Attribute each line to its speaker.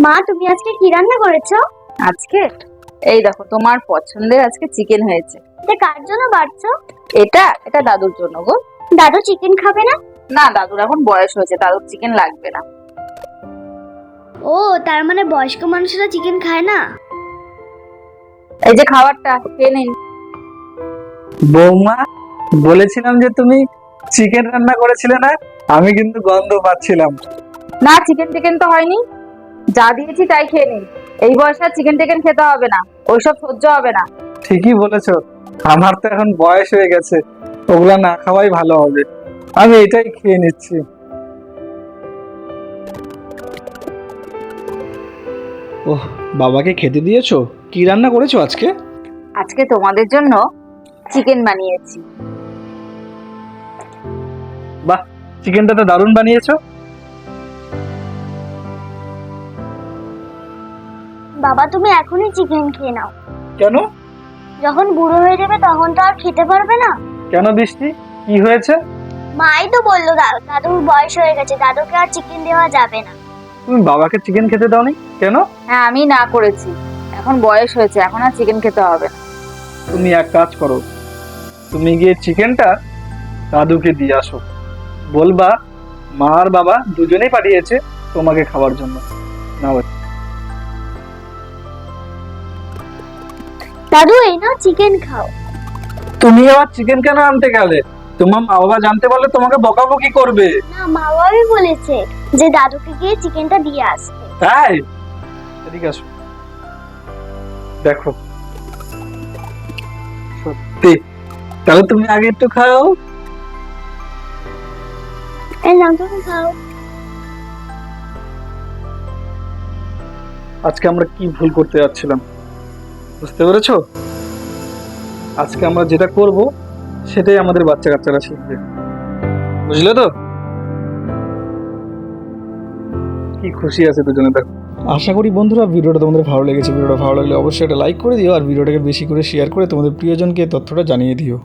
Speaker 1: মা, তুমি আজকে কি রান্না করেছো?
Speaker 2: আজকে এই দেখো তোমার পছন্দের আজকে চিকেন হয়েছে।
Speaker 1: এটা কার জন্য বাড়ছো?
Speaker 2: এটা এটা দাদুর জন্য গো।
Speaker 1: দাদু চিকেন খাবে না?
Speaker 2: না, দাদুর এখন বয়স হয়েছে, দাদুর চিকেন লাগবে না।
Speaker 1: ও, তার মানে বয়স্ক মানুষরা চিকেন খায় না?
Speaker 2: এই যে খাবারটা খেয়ে নিন।
Speaker 3: বৌমা, বলেছিলাম যে তুমি চিকেন রান্না করেছিলে না? আমি কিন্তু গন্ধ পাচ্ছিলাম।
Speaker 2: না, চিকেন টিকেন তো হয়নি, যা দিয়েছি তাই খেয়ে নিন। এই বয়সে চিকেন টিকেন খেতে হবে না, ওইসব সহ্য হবে না।
Speaker 3: ঠিকই বলেছো, আমার তো এখন বয়স হয়ে গেছে, ওগুলা না খাওয়াই ভালো হবে। আমি এটাই খেয়ে নিচ্ছি। ওহ, বাবাকে খেতে দিয়েছো? কি রান্না করেছো আজকে?
Speaker 2: আজকে তোমাদের জন্য চিকেন বানিয়েছি।
Speaker 3: বাহ, চিকেনটা তো দারুণ বানিয়েছো।
Speaker 1: বাবা, তুমি এখনই চিকেন খেয়ে নাও।
Speaker 3: কেন?
Speaker 1: যখন বুড়ো হয়ে যাবে তখন তো আর খেতে পারবে না।
Speaker 3: কেন বৃষ্টি, কি হয়েছে?
Speaker 1: মাই তো বললো দাদুর বয়স হয়ে গেছে, দাদুকে আর চিকেন দেওয়া যাবে না।
Speaker 3: তুমি বাবাকে চিকেন খেতে দাওনি কেন?
Speaker 2: হ্যাঁ, আমি না করেছি, এখন বয়স হয়েছে, এখন আর চিকেন খেতে হবে না।
Speaker 3: তুমি এক কাজ করো, তুমি গিয়ে চিকেনটা দাদুকে দিয়ে আসো। বলবা মা আর বাবা দুজনেই পাঠিয়েছে তোমাকে খাওয়ার জন্য। নাও।
Speaker 1: দাদু, এই নাও চিকেন খাও।
Speaker 3: তুমি আবার চিকেন কেন আনতে গেলে? তোমার মা বাবা জানতে পারলে তোমাকে বকাবকি করবে।
Speaker 1: না, মা বাবাই বলেছে যে দাদুকে গিয়ে চিকেনটা দিয়ে আসতে।
Speaker 3: তাই এদিকে আসো, দেখো সত্যি। তাহলে তুমি আগে একটু খাও।
Speaker 1: এই নাও, তুমি খাও।
Speaker 3: আজকে আমরা কি ভুল করতে যাচ্ছিলাম বুঝতে পেরেছো? আজকে আমরা যেটা করব সেটাই আমাদের বাচ্চা কাচ্চারা শিখবে, বুঝলে তো? কি খুশি আছে দুজনে, দেখো।
Speaker 4: আশা করি বন্ধুরা ভিডিওটা তোমাদের ভালো লেগেছে। ভিডিওটা ভালো লাগলে অবশ্যই একটা লাইক করে দিও আর ভিডিওটাকে বেশি করে শেয়ার করে তোমাদের প্রিয়জনকে তথ্যটা জানিয়ে দিও।